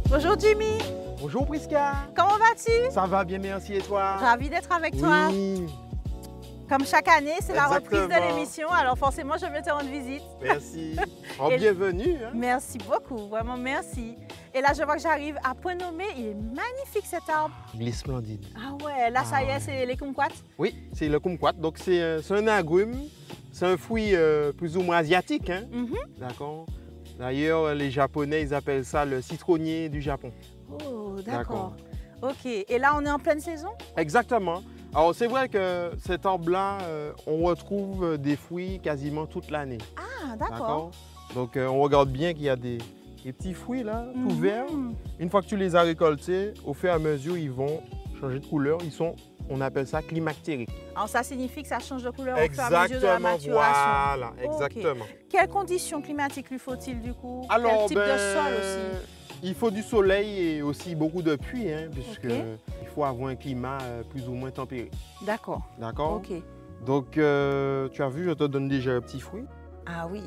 Bonjour Jimmy. Bonjour Prisca. Comment vas-tu? Ça va bien, merci et toi? Ravie d'être avec toi. Oui. Comme chaque année, c'est la reprise de Exactement. l'émission, alors forcément je viens te rendre visite. Merci. Et- Bienvenue. Hein. Merci beaucoup, vraiment merci. Et là je vois que j'arrive à Point Nommé, il est magnifique cet arbre. Il est splendide. Ah ouais, là ça y est, ouais. c'est les kumquats. Oui, c'est le kumquat. Donc c'est un agrume, c'est un fruit plus ou moins asiatique. Hein. D'accord. D'ailleurs, les Japonais, ils appellent ça le citronnier du Japon. Oh, d'accord. Ok, et là on est en pleine saison? Exactement. Alors c'est vrai que cet arbre-là, on retrouve des fruits quasiment toute l'année. Ah, d'accord. Donc on regarde bien qu'il y a des petits fruits là, tout verts. Une fois que tu les as récoltés, au fur et à mesure, ils vont changer de couleur. On appelle ça climactérique. Alors ça signifie que ça change de couleur au fur et à mesure de la maturation. Voilà, exactement. Quelles conditions climatiques lui faut-il du coup? Alors, quel type de sol aussi? Il faut du soleil et aussi beaucoup de pluie, hein, puisque Ok. il faut avoir un climat plus ou moins tempéré. D'accord. D'accord? Ok. Donc, tu as vu, je te donne déjà un petit fruit. Ah oui,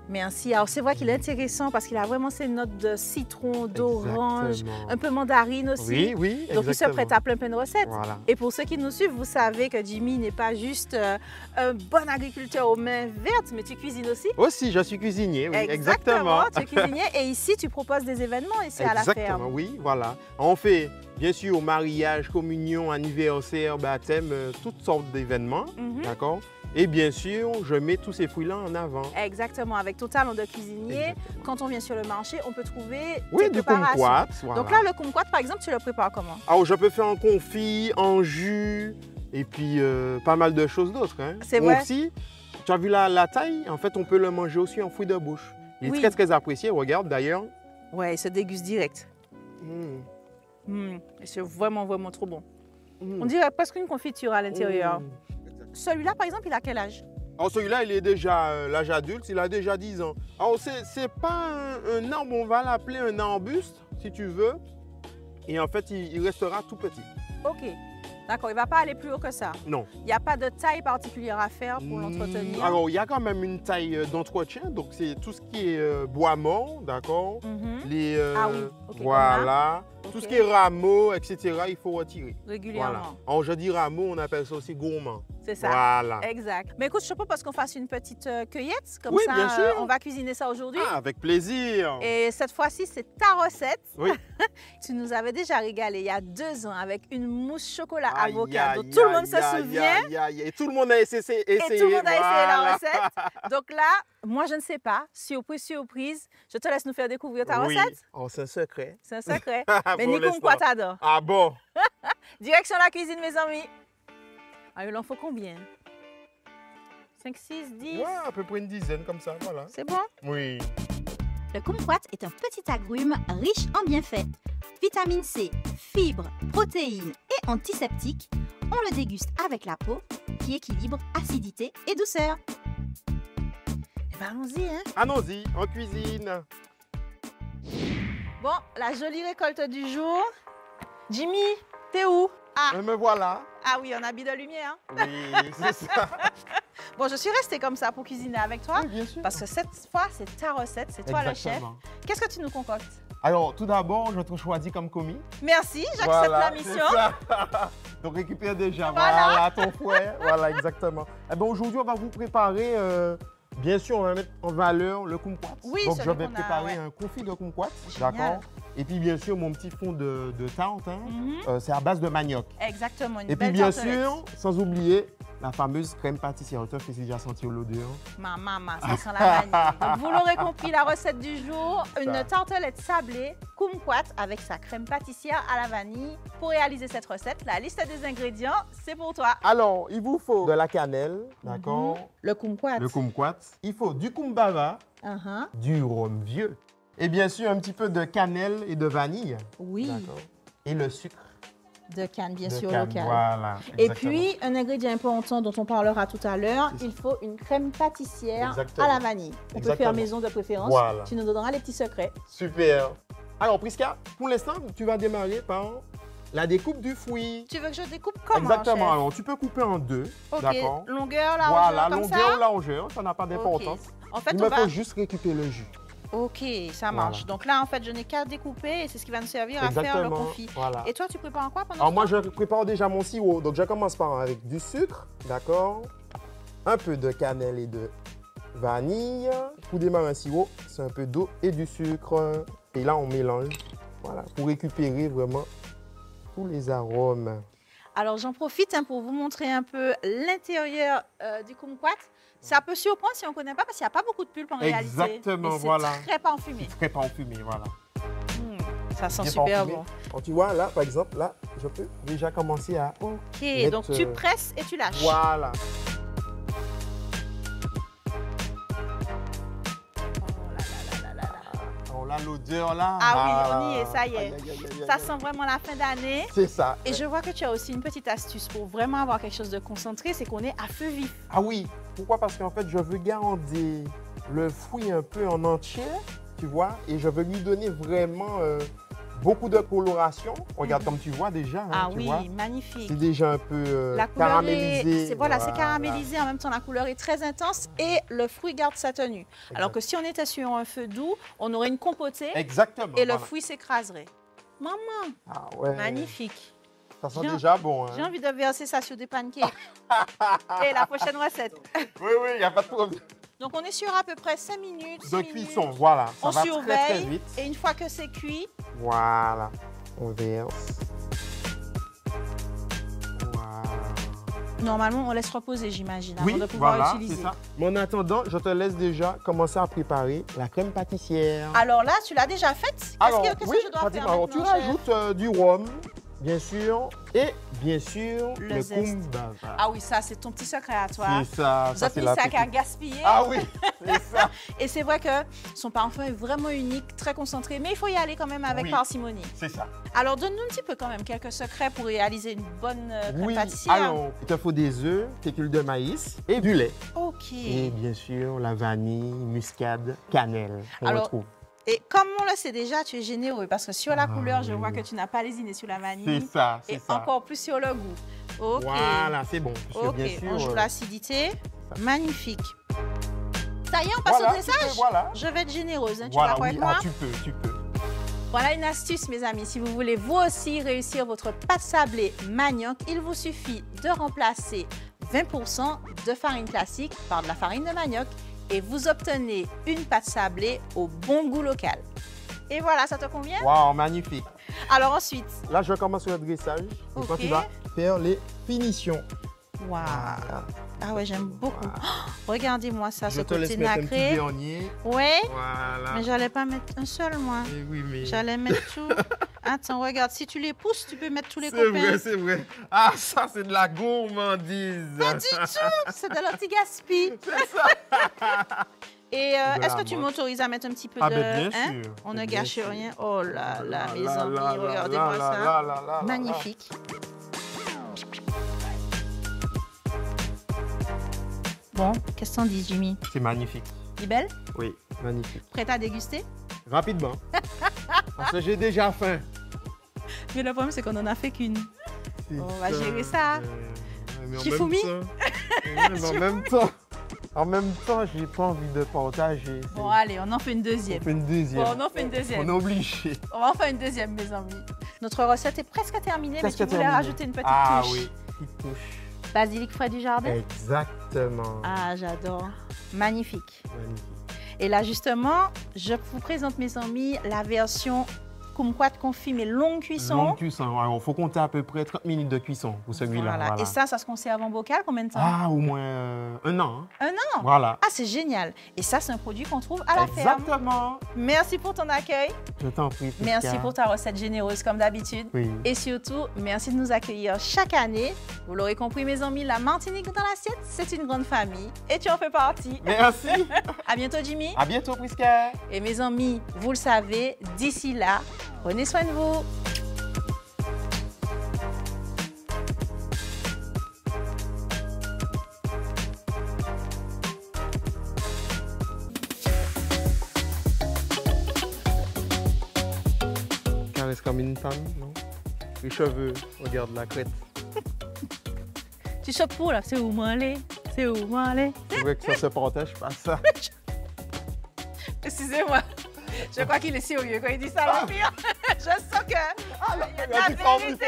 merci. Alors c'est vrai qu'il est intéressant parce qu'il a vraiment ces notes de citron, d'orange, Exactement. un peu mandarine aussi. Oui, oui, Donc il se exactement. prête à plein de recettes. Voilà. Et pour ceux qui nous suivent, vous savez que Jimmy n'est pas juste un bon agriculteur aux mains vertes, mais tu cuisines aussi. Aussi, je suis cuisinier, oui, exactement. Tu es cuisinier et ici tu proposes des événements ici à la ferme. Exactement, oui, voilà. On fait, bien sûr, mariage, communion, anniversaire, baptême, toutes sortes d'événements, d'accord? Et bien sûr, je mets tous ces fruits-là en avant. Exactement, avec ton talent de cuisinier, Exactement. quand on vient sur le marché, on peut trouver Oui, tes du préparations. kumquat, voilà. Donc là, le kumquat, par exemple, tu le prépares comment? Alors, je peux faire en confit, en jus, et puis pas mal de choses d'autres. Hein. C'est vrai? Aussi, tu as vu la taille? En fait, on peut le manger aussi en fruit de bouche. Il est Oui. très, très apprécié. Regarde, d'ailleurs. Ouais, il se déguste direct. Mmh. C'est vraiment, vraiment trop bon. Mmh. On dirait presque une confiture à l'intérieur. Mmh. Celui-là, par exemple, il a quel âge? Alors celui-là, il est déjà l'âge adulte, il a déjà 10 ans. Alors c'est pas un arbre, on va l'appeler un arbuste, si tu veux. Et en fait, il restera tout petit. Ok, d'accord, il ne va pas aller plus haut que ça. Non. Il n'y a pas de taille particulière à faire pour l'entretenir. Alors, il y a quand même une taille d'entretien, donc c'est tout ce qui est bois mort, d'accord? Les, Ah oui, ok, comme voilà. Tout Ok. ce qui est rameaux, etc., il faut retirer. Régulièrement. Voilà. Alors, je dis rameaux, on appelle ça aussi gourmand. C'est ça. Voilà. Exact. Mais écoute, je te propose qu'on fasse une petite cueillette. Comme Oui, ça, bien sûr. on va cuisiner ça aujourd'hui. Ah, avec plaisir. Et cette fois-ci, c'est ta recette. Oui. Tu nous avais déjà régalé il y a 2 ans avec une mousse chocolat Aïe, avocat. aïe, Donc, tout le monde aïe, se aïe, souvient. aïe, aïe. Et tout le monde a essayé. Et tout le monde a essayé la voilà. recette. Donc là, moi, je ne sais pas. Surprise, surprise. Je te laisse nous faire découvrir ta Oui. recette. Oh, c'est un secret. C'est un secret. Mais Pour ni l'instant. quoi t'adore. Ah bon? Direction la cuisine, mes amis. Ah, il en faut combien? 5, 6, 10? Ouais, à peu près une dizaine comme ça, voilà. C'est bon? Oui. Le kumquat est un petit agrume riche en bienfaits. Vitamine C, fibres, protéines et antiseptiques. On le déguste avec la peau qui équilibre acidité et douceur. Eh ben, allons-y, hein. Allons-y, en cuisine. Bon, la jolie récolte du jour. Jimmy, t'es où? Ah, Me voilà. ah oui, on habille de lumière. Hein. Oui, c'est ça. Bon, je suis restée comme ça pour cuisiner avec toi. Oui, bien sûr. Parce que cette fois, c'est ta recette, c'est toi le chef. Exactement. Qu'est-ce que tu nous concoctes? Alors, tout d'abord, je te choisis comme commis. Merci, j'accepte Voilà, la c'est mission. ça. Donc, récupère déjà Voilà. ton fouet. Voilà, exactement. Eh ben, aujourd'hui, on va vous préparer, bien sûr, on va mettre en valeur le kumquat. Oui, donc, celui je vais qu'on a, préparer ouais. un confit de kumquat. Génial. D'accord. Et puis, bien sûr, mon petit fond de tarte, hein, Mhm. c'est à base de manioc. Exactement, une Et puis, belle bien tartelette. sûr, sans oublier la fameuse crème pâtissière. Tu fais déjà sentir l'odeur. Maman, ça sent la vanille. Donc, vous l'aurez compris, la recette du jour, une Ça. tartelette sablée kumquat avec sa crème pâtissière à la vanille. Pour réaliser cette recette, la liste des ingrédients, c'est pour toi. Alors, il vous faut de la cannelle, d'accord? Le kumquat. Le kumquat. Il faut du kumbava, Uh-huh. du rhum vieux. Et bien sûr, un petit peu de cannelle et de vanille. Oui, D'accord. Et le sucre de canne, bien de sûr, canne. local. Voilà. Et exactement. puis, un ingrédient important dont on parlera tout à l'heure, il faut une crème pâtissière Exactement. à la vanille. On peut faire Exactement. maison de préférence. Voilà. Tu nous donneras les petits secrets. Super. Alors, Prisca, pour l'instant, tu vas démarrer par la découpe du fruit. Tu veux que je découpe comment, Exactement. chef? Alors, tu peux couper en deux. Ok, D'accord. longueur, largeur, Voilà, comme longueur, ça? largeur, ça n'a pas d'importance. Ok. En fait, Il on me va... faut juste récupérer le jus. Ok, ça marche. Voilà. Donc là, en fait, je n'ai qu'à découper et c'est ce qui va nous servir à faire le confit. Voilà. Et toi, tu prépares quoi pendant Alors ce moi, temps? je prépare déjà mon sirop. Donc je commence par avec du sucre, d'accord? Un peu de cannelle et de vanille. Pour démarrer un sirop, c'est un peu d'eau et du sucre. Et là, on mélange, voilà, pour récupérer vraiment tous les arômes. Alors, j'en profite pour vous montrer un peu l'intérieur du kumquat. Ça peut surprendre si on ne connaît pas parce qu'il n'y a pas beaucoup de pulpe en réalité. Exactement, Mais voilà. c'est très parfumé. Très parfumé, voilà. Ça sent Bien super parfumé. bon. Donc, tu vois, là, par exemple, là, je peux déjà commencer à... Ok, mettre, donc tu presses et tu lâches. Voilà. Oh là, l'odeur là. Ah oui, on y est, ça y est. Aïe, aïe, aïe, aïe, Ça aïe. sent vraiment la fin d'année. C'est ça. Et je vois que tu as aussi une petite astuce pour vraiment avoir quelque chose de concentré, c'est qu'on est à feu vif. Ah oui, pourquoi? Parce qu'en fait, je veux garder le fruit un peu en entier, tu vois, et je veux lui donner vraiment beaucoup de coloration. Regarde comme tu vois déjà, hein, Ah tu oui, vois. magnifique. C'est déjà un peu La couleur caramélisé. c'est voilà, c'est caramélisé, en même temps la couleur est très intense et le fruit garde sa tenue. Alors que si on était sur un feu doux, on aurait une compotée Exactement. et le voilà. fruit s'écraserait. Maman, Ah ouais. magnifique. Ça sent J'ai- déjà bon. Hein. J'ai envie de verser ça sur des pancakes. Et la prochaine recette. Oui, oui, il n'y a pas de problème. Donc on est sur à peu près 5 minutes. 6 De minutes. cuisson, voilà. Ça On va surveille très, très vite. et une fois que c'est cuit, Voilà. On verse. Voilà. normalement on laisse reposer, j'imagine, avant Oui, de pouvoir voilà, utiliser. c'est ça. Mais en attendant, je te laisse déjà commencer à préparer la crème pâtissière. Alors là, tu l'as déjà faite? Qu'est-ce Alors, que oui, je dois faire alors, tu maintenant, chef? rajoutes du rhum, bien sûr, et bien sûr, Le le zeste. kumbhava. Ah oui, ça c'est ton petit secret à toi. C'est ça, Vous ça avez c'est mis la ça qu'à technique. gaspiller. Ah oui, c'est ça. Et c'est vrai que son parfum est vraiment unique, très concentré, mais il faut y aller quand même avec Oui. parcimonie. C'est ça. Alors donne-nous un petit peu quand même quelques secrets pour réaliser une bonne crème Oui, pâtissière. alors, il te faut des œufs, fécule de maïs et du lait. Ok. Et bien sûr, la vanille, muscade, cannelle. On Alors, retrouve. Et comme on le sait déjà, tu es généreux parce que sur la Ah couleur, je oui. vois que tu n'as pas lésiné sur la C'est vanille. ça, Et c'est ça. encore plus sur le goût. Ok. Voilà, c'est bon. Parce que Ok, bien sûr, on joue l'acidité. Magnifique. Ça y est, on passe voilà, au dressage. voilà. Je vais être généreuse, hein, tu Voilà, vas oui, avec moi? tu peux. Voilà une astuce, mes amis. Si vous voulez vous aussi réussir votre pâte sablée manioc, il vous suffit de remplacer 20% de farine classique par de la farine de manioc et vous obtenez une pâte sablée au bon goût local. Et voilà, ça te convient? Waouh, magnifique. Alors ensuite, Là, je commence le dressage. Et toi, Ok. tu vas faire les finitions. waouh. Voilà. Ah ouais, j'aime beaucoup. Voilà. Oh, regardez-moi ça, Je ce te laisse côté mettre un petit nacré. dernier. Ouais, Voilà. mais j'allais pas mettre un seul, moi. Eh oui, mais... J'allais mettre tout. Attends, regarde, si tu les pousses, tu peux mettre tous les C'est copains. vrai, c'est vrai. Ah, ça, c'est de la gourmandise. Pas du tout, c'est de l'anti-gaspi. C'est ça. Et De est-ce la que tu mode. m'autorises à mettre un petit peu Ah, de... ben, bien hein? sûr. On ne Bien gâche sûr. rien. Oh là là, mes Là, amis, là, là, regardez-moi là, ça. là, là, là, là. Magnifique. Bon, qu'est-ce que t'en dis, Jimmy? C'est magnifique. Il est belle? Oui, magnifique. Prête à déguster? Rapidement. Parce que j'ai déjà faim. Mais le problème, c'est qu'on en a fait qu'une. C'est On va gérer ça. Mais en Shifumi? En même temps, j'ai pas envie de partager. Bon, allez, on en fait une On deuxième. fait une deuxième. Bon, on en fait une deuxième. On est obligé. On va en faire une deuxième, mes amis. Notre recette est presque terminée, Presque mais tu voulais terminée. rajouter une petite Ah touche. oui, petite touche. Basilic frais du jardin? Exactement. Ah, j'adore. Magnifique. Magnifique. Et là, justement, je vous présente, mes amis, la version kumquat confit, mais longue cuisson. Longue cuisson. Alors, il faut compter à peu près 30 minutes de cuisson pour celui-là. Voilà. Voilà. Et ça se conserve en bocal combien de temps? Ah, au moins un an. Hein. Un an? Voilà. Ah, c'est génial. Et ça, c'est un produit qu'on trouve à la ferme. Exactement. Merci pour ton accueil. Je t'en prie. Merci Prisca. pour ta recette généreuse, comme d'habitude. Oui. Et surtout, merci de nous accueillir chaque année. Vous l'aurez compris, mes amis, la Martinique dans l'assiette, c'est une grande famille. Et tu en fais partie. Merci. À bientôt, Jimmy. À bientôt, Prisca. Et mes amis, vous le savez, d'ici là, prenez soin de vous. Caresse comme une femme, non? Les cheveux, regarde la crête. Tu sautes pour là, c'est où moi aller? C'est où moi aller? C'est vrai que ça se partage pas ça. Excusez-moi. Je crois qu'il est sérieux quand il dit ça, le pire. Je sens que il y a de la vérité.